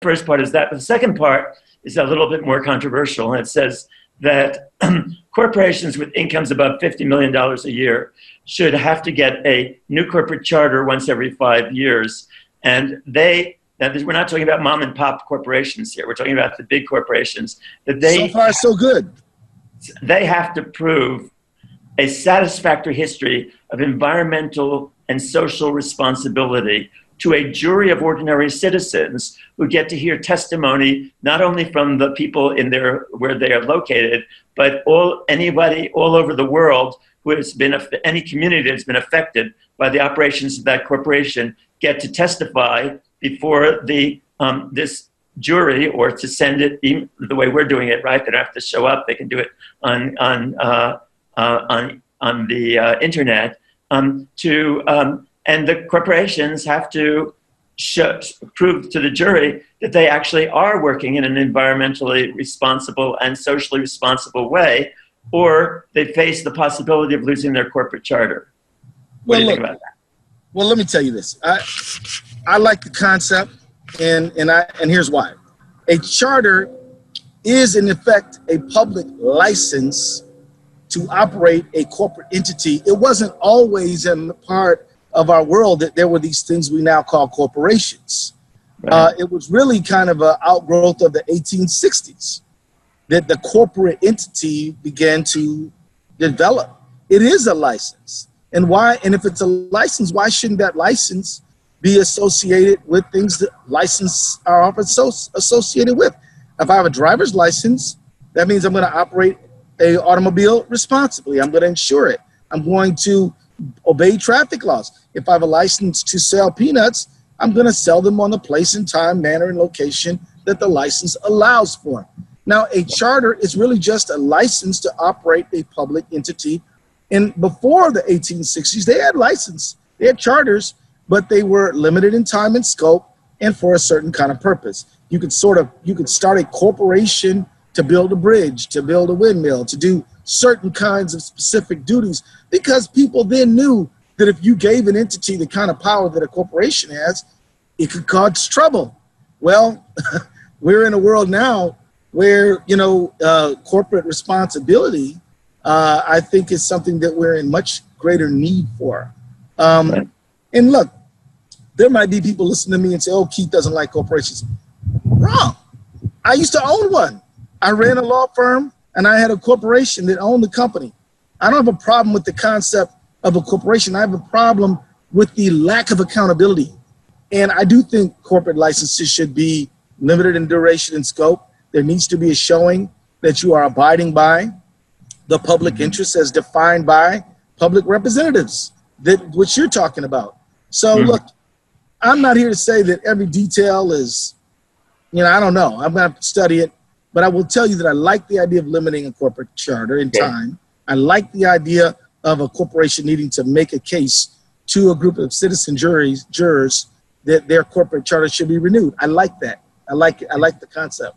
first part is that. But the second part is a little bit more controversial, and it says that corporations with incomes above $50 million a year should have to get a new corporate charter once every 5 years. And now we're not talking about mom and pop corporations here. We're talking about the big corporations. That so far, so good. They have to prove a satisfactory history of environmental and social responsibility to a jury of ordinary citizens who get to hear testimony not only from the people where they are located, but anybody all over the world who has been, any community that's been affected by the operations of that corporation, get to testify before this jury, or to send it even the way we're doing it, right? They don't have to show up. They can do it on the internet. And the corporations have to prove to the jury that they actually are working in an environmentally responsible and socially responsible way, or they face the possibility of losing their corporate charter. What do you think about that? Well, let me tell you this. I like the concept, and here's why. A charter is, in effect, a public license to operate a corporate entity. It wasn't always in the part of our world that there were these things we now call corporations. Right. It was really kind of an outgrowth of the 1860s that the corporate entity began to develop. It is a license. And why? And if it's a license, why shouldn't that license be associated with things that license are often associated with? If I have a driver's license, that means I'm going to operate an automobile responsibly. I'm going to insure it. I'm going to obey traffic laws. If I have a license to sell peanuts, I'm going to sell them on the place and time, manner, and location that the license allows for. Now, a charter is really just a license to operate a public entity. And before the 1860s, they had license, they had charters, but they were limited in time and scope and for a certain kind of purpose. You could start a corporation to build a bridge, to build a windmill, to do certain kinds of specific duties, because people then knew that if you gave an entity the kind of power that a corporation has, it could cause trouble. Well, we're in a world now where, corporate responsibility, I think, is something that we're in much greater need for. And look, there might be people listening to me and say, oh, Keith doesn't like corporations. Wrong. I used to own one. I ran a law firm and I had a corporation that owned the company. I don't have a problem with the concept of a corporation. I have a problem with the lack of accountability. And I do think corporate licenses should be limited in duration and scope. There needs to be a showing that you are abiding by the public interest as defined by public representatives, which you're talking about. So look, I'm not here to say that every detail is, I don't know. I'm going to have to study it. But I will tell you that I like the idea of limiting a corporate charter in time. I like the idea of a corporation needing to make a case to a group of citizen jurors that their corporate charter should be renewed. I like that. I like the concept.